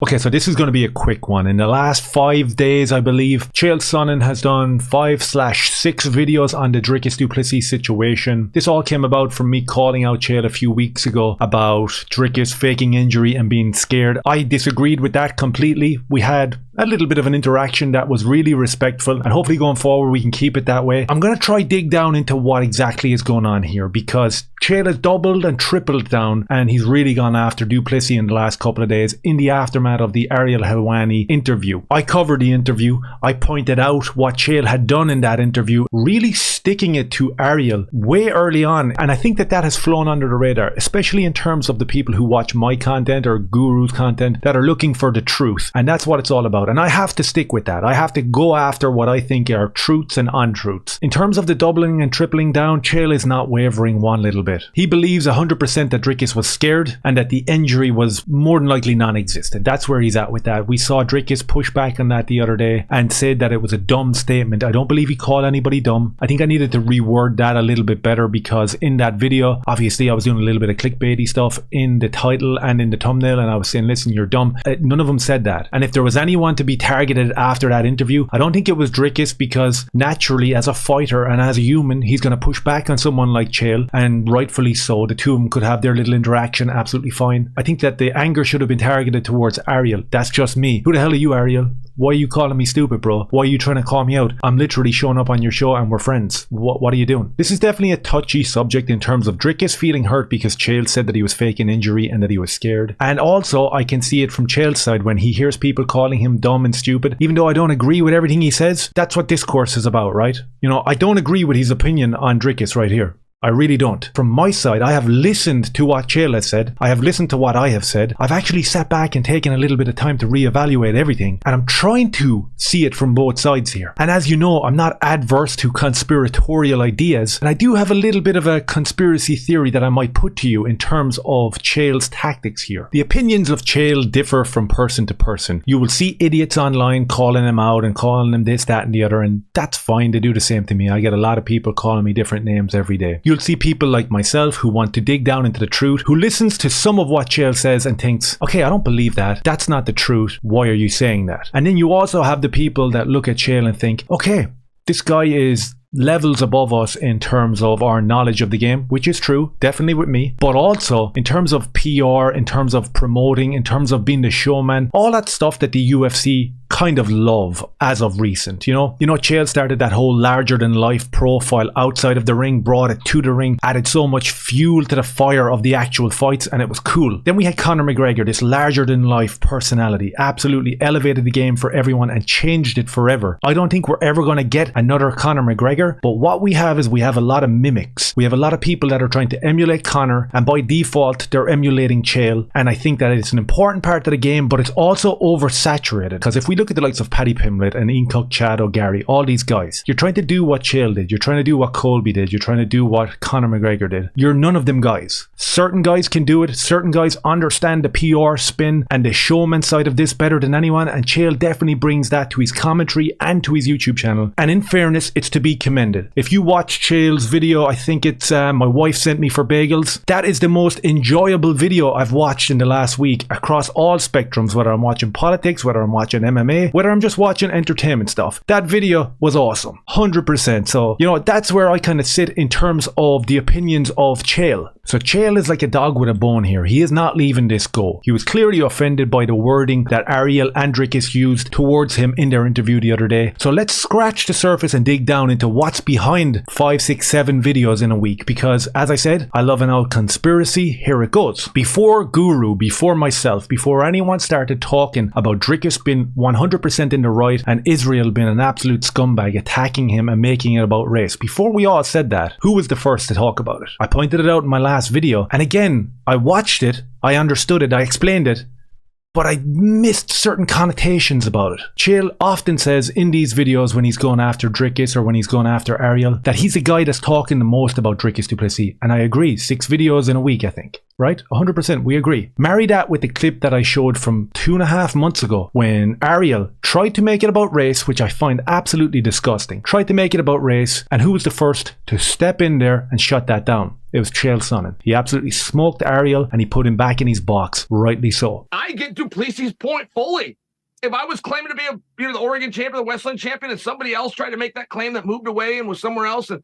Okay, so this is going to be a quick one. In the last 5 days, I believe, Chael Sonnen has done 5/6 videos on the Dricus Du Plessis situation. This all came about from me calling out Chael a few weeks ago about Dricus faking injury and being scared. I disagreed with that completely. We had a little bit of an interaction that was really respectful, and hopefully going forward we can keep it that way. I'm going to try dig down into what exactly is going on here, because Chael has doubled and tripled down, and he's really gone after Du Plessis in the last couple of days in the aftermath of the Ariel Helwani interview. I covered the interview. I pointed out what Chael had done in that interview, really sticking it to Ariel way early on, and I think that has flown under the radar, especially in terms of the people who watch my content or Guru's content that are looking for the truth, and that's what it's all about. And I have to stick with that. I have to go after what I think are truths and untruths. In terms of the doubling and tripling down, Chael is not wavering one little bit. He believes 100% that Dricus was scared and that the injury was more than likely non-existent. That's where he's at with that. We saw Dricus push back on that the other day and said that it was a dumb statement. I don't believe he called anybody dumb. I think I needed to reword that a little bit better, because in that video, obviously I was doing a little bit of clickbaity stuff in the title and in the thumbnail, and I was saying, listen, you're dumb. None of them said that. And if there was anyone to be targeted after that interview, I don't think it was Dricus, because naturally as a fighter and as a human, he's going to push back on someone like Chael, and rightfully so. The two of them could have their little interaction absolutely fine. I think that the anger should have been targeted towards Ariel. That's just me. Who the hell are you, Ariel? Why are you calling me stupid, bro? Why are you trying to call me out? I'm literally showing up on your show and we're friends. What are you doing? This is definitely a touchy subject in terms of Dricus feeling hurt because Chael said that he was faking injury and that he was scared. And also, I can see it from Chael's side when he hears people calling him dumb and stupid. Even though I don't agree with everything he says, that's what discourse is about, right? You know, I don't agree with his opinion on Dricus right here. I really don't. From my side, I have listened to what Chael has said. I have listened to what I have said. I've actually sat back and taken a little bit of time to reevaluate everything. And I'm trying to see it from both sides here. And as you know, I'm not adverse to conspiratorial ideas. And I do have a little bit of a conspiracy theory that I might put to you in terms of Chael's tactics here. The opinions of Chael differ from person to person. You will see idiots online calling him out and calling him this, that, and the other. And that's fine. They do the same to me. I get a lot of people calling me different names every day. You'll see people like myself who want to dig down into the truth, who listens to some of what Chael says and thinks, okay, I don't believe that. That's not the truth. Why are you saying that? And then you also have the people that look at Chael and think, okay, this guy is levels above us in terms of our knowledge of the game, which is true, definitely with me, but also in terms of PR, in terms of promoting, in terms of being the showman, all that stuff that the UFC kind of love as of recent. You know, Chael started that whole larger than life profile outside of the ring, brought it to the ring, added so much fuel to the fire of the actual fights, and it was cool. Then we had Conor McGregor, this larger than life personality, absolutely elevated the game for everyone and changed it forever. I don't think we're ever going to get another Conor McGregor, but what we have is we have a lot of mimics. We have a lot of people that are trying to emulate Conor, and by default they're emulating Chael, and I think that it's an important part of the game, but it's also oversaturated, because if we look at the likes of Paddy Pimblett and Ian Cook, Chad O'Gary, all these guys, you're trying to do what Chael did, you're trying to do what Colby did, you're trying to do what Conor McGregor did. You're none of them guys. Certain guys can do it, certain guys understand the PR spin and the showman side of this better than anyone, and Chael definitely brings that to his commentary and to his YouTube channel, and in fairness, it's to be commended. If you watch Chael's video, I think it's My Wife Sent Me for Bagels, that is the most enjoyable video I've watched in the last week across all spectrums, whether I'm watching politics, whether I'm watching MMA, whether I'm just watching entertainment stuff. That video was awesome, 100%. So, you know, that's where I kind of sit in terms of the opinions of Chael. So Chael is like a dog with a bone here. He is not leaving this go. He was clearly offended by the wording that Ariel and Dricus used towards him in their interview the other day. So let's scratch the surface and dig down into what's behind 5, 6, 7 videos in a week, because as I said, I love an old conspiracy. Here it goes. Before Guru, before myself, before anyone started talking about Dricus being 100% in the right and Israel being an absolute scumbag attacking him and making it about race, before we all said that, who was the first to talk about it? I pointed it out in my last video, and again, I watched it, I understood it, I explained it, but I missed certain connotations about it. Chael often says in these videos when he's going after Dricus or when he's going after Ariel that he's the guy that's talking the most about Dricus Du Plessis, and I agree, 6 videos in a week, I think. right? 100%, we agree. Marry that with the clip that I showed from 2.5 months ago when Ariel tried to make it about race, which I find absolutely disgusting. Tried to make it about race, and who was the first to step in there and shut that down? It was Chael Sonnen. He absolutely smoked Ariel and he put him back in his box, rightly so. I get Du Plessis' point fully. If I was claiming to be the Oregon champion, the Westland champion, and somebody else tried to make that claim that moved away and was somewhere else, and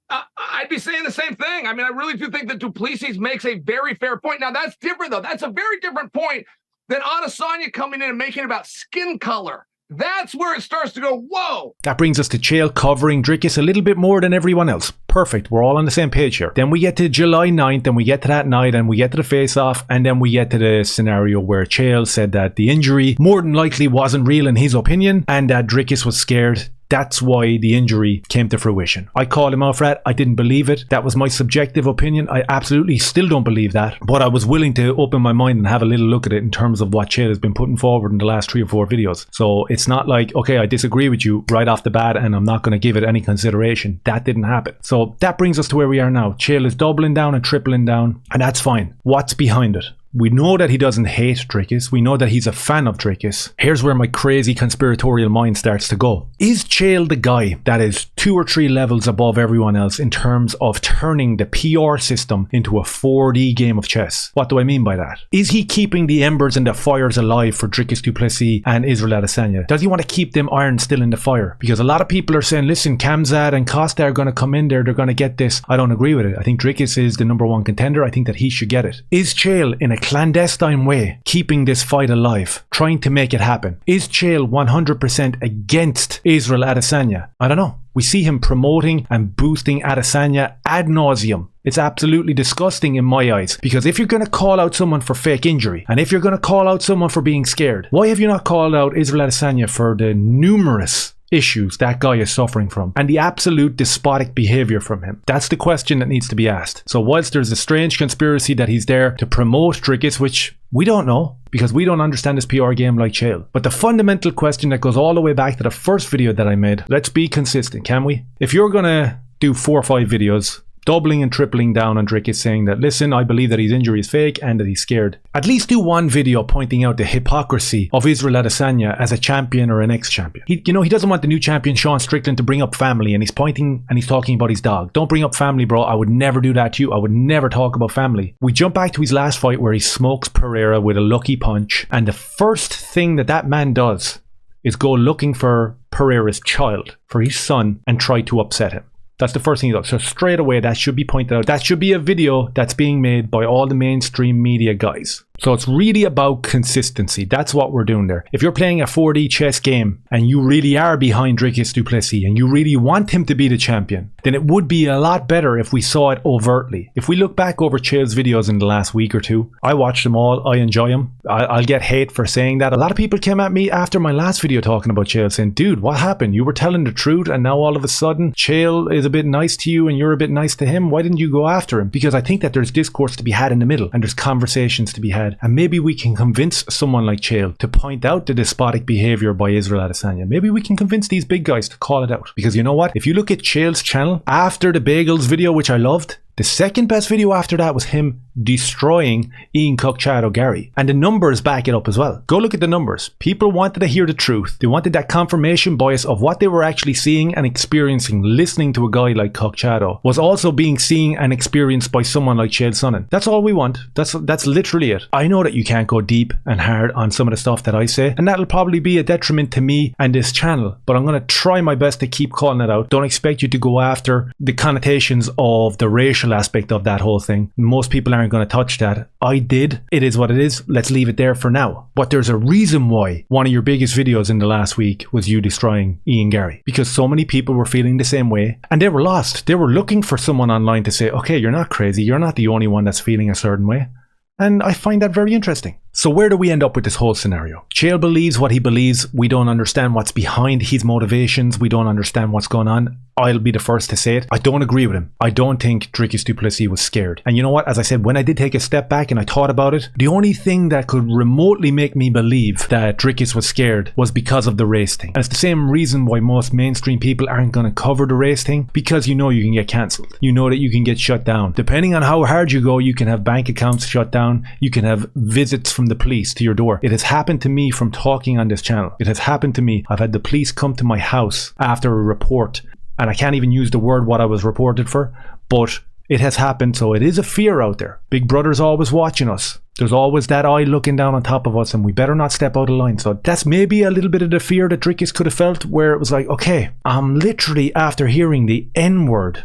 I'd be saying the same thing. I mean, I really do think that Du Plessis makes a very fair point. Now, that's different, though. That's a very different point than Adesanya coming in and making it about skin color. That's where it starts to go, whoa. That brings us to Chael covering Dricus a little bit more than everyone else. Perfect. We're all on the same page here. Then we get to July 9th, and we get to that night, and we get to the face-off, and then we get to the scenario where Chael said that the injury more than likely wasn't real in his opinion, and that Dricus was scared. That's why the injury came to fruition. I called him out for that. I didn't believe it. That was my subjective opinion. I absolutely still don't believe that. But I was willing to open my mind and have a little look at it in terms of what Chael has been putting forward in the last 3 or 4 videos. So it's not like, okay, I disagree with you right off the bat and I'm not going to give it any consideration. That didn't happen. So that brings us to where we are now. Chael is doubling down and tripling down, and that's fine. What's behind it? We know that he doesn't hate Dricus. We know that he's a fan of Dricus. Here's where my crazy conspiratorial mind starts to go. Is Chael the guy that is 2 or 3 levels above everyone else in terms of turning the PR system into a 4D game of chess? What do I mean by that? Is he keeping the embers and the fires alive for Dricus Du Plessis and Israel Adesanya? Does he want to keep them irons still in the fire? Because a lot of people are saying, listen, Khamzat and Costa are going to come in there. They're going to get this. I don't agree with it. I think Dricus is the #1 contender. I think that he should get it. Is Chael in a clandestine way keeping this fight alive, trying to make it happen? Is Chael 100% against Israel Adesanya? I don't know. We see him promoting and boosting Adesanya ad nauseum. It's absolutely disgusting in my eyes, because if you're going to call out someone for fake injury, and if you're going to call out someone for being scared, why have you not called out Israel Adesanya for the numerous issues that guy is suffering from and the absolute despotic behavior from him? That's the question that needs to be asked. So whilst there's a strange conspiracy that he's there to promote Dricus, which we don't know because we don't understand this PR game like Chael, but the fundamental question that goes all the way back to the first video that I made, let's be consistent, can we? If you're gonna do 4 or 5 videos doubling and tripling down on Dricus, saying that, listen, I believe that his injury is fake and that he's scared, at least do one video pointing out the hypocrisy of Israel Adesanya as a champion or an ex-champion. He doesn't want the new champion Sean Strickland to bring up family, and he's pointing and he's talking about his dog. Don't bring up family, bro. I would never do that to you. I would never talk about family. We jump back to his last fight where he smokes Pereira with a lucky punch, and the first thing that man does is go looking for Pereira's child, for his son, and try to upset him. That's the first thing he does. So straight away, that should be pointed out. That should be a video that's being made by all the mainstream media guys. So it's really about consistency. That's what we're doing there. If you're playing a 4D chess game and you really are behind Dricus Du Plessis and you really want him to be the champion, then it would be a lot better if we saw it overtly. If we look back over Chael's videos in the last week or 2, I watched them all. I enjoy them. I'll get hate for saying that. A lot of people came at me after my last video talking about Chael saying, dude, what happened? You were telling the truth and now all of a sudden Chael is a bit nice to you and you're a bit nice to him. Why didn't you go after him? Because I think that there's discourse to be had in the middle and there's conversations to be had. And maybe we can convince someone like Chael to point out the despotic behavior by Israel Adesanya. Maybe we can convince these big guys to call it out. Because you know what? If you look at Chael's channel, after the Bagels video, which I loved, the second best video after that was him destroying Ian Cockchado Gary. And the numbers back it up as well. Go look at the numbers. People wanted to hear the truth. They wanted that confirmation bias of what they were actually seeing and experiencing. Listening to a guy like Cockchado was also being seen and experienced by someone like Chael Sonnen. That's all we want. That's literally it. I know that you can't go deep and hard on some of the stuff that I say, and that'll probably be a detriment to me and this channel, but I'm going to try my best to keep calling it out. Don't expect you to go after the connotations of the racial aspect of that whole thing. Most people aren't going to touch that. I did. It is what it is. Let's leave it there for now. But there's a reason why one of your biggest videos in the last week was you destroying Ian Gary, because so many people were feeling the same way and they were lost. They were looking for someone online to say, okay, you're not crazy. You're not the only one that's feeling a certain way. And I find that very interesting. So where do we end up with this whole scenario? Chael believes what he believes. We don't understand what's behind his motivations. We don't understand what's going on. I'll be the first to say it. I don't agree with him. I don't think Dricus Du Plessis was scared. And you know what? As I said, when I did take a step back and I thought about it, the only thing that could remotely make me believe that Dricus was scared was because of the race thing. And it's the same reason why most mainstream people aren't going to cover the race thing, because you know you can get cancelled. You know that you can get shut down. Depending on how hard you go, you can have bank accounts shut down. You can have visits from the police to your door. It has happened to me from talking on this channel. It has happened to me. I've had the police come to my house after a report, and I can't even use the word what I was reported for, but it has happened. So it is a fear out there. Big Brother's always watching us. There's always that eye looking down on top of us, and we better not step out of line. So that's maybe a little bit of the fear that Dricus could have felt, where it was like, okay, I'm literally, after hearing the N-word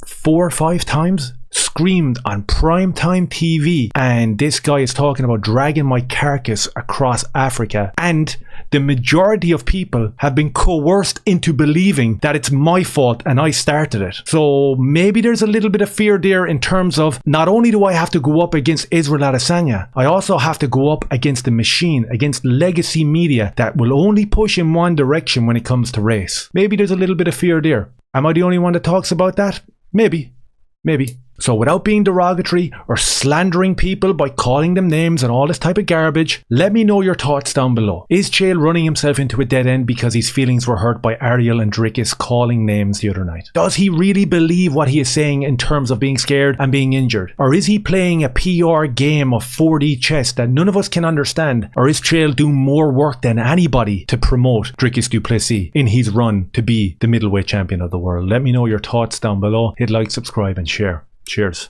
4 or 5 times screamed on primetime TV, and this guy is talking about dragging my carcass across Africa, and the majority of people have been coerced into believing that it's my fault and I started it. So maybe there's a little bit of fear there in terms of, not only do I have to go up against Israel Adesanya, I also have to go up against the machine, against legacy media that will only push in one direction when it comes to race. Maybe there's a little bit of fear there. Am I the only one that talks about that? Maybe. So without being derogatory or slandering people by calling them names and all this type of garbage, let me know your thoughts down below. Is Chael running himself into a dead end because his feelings were hurt by Ariel and Dricus calling names the other night? Does he really believe what he is saying in terms of being scared and being injured? Or is he playing a PR game of 4D chess that none of us can understand? Or is Chael doing more work than anybody to promote Dricus Du Plessis in his run to be the middleweight champion of the world? Let me know your thoughts down below. Hit like, subscribe and share. Cheers.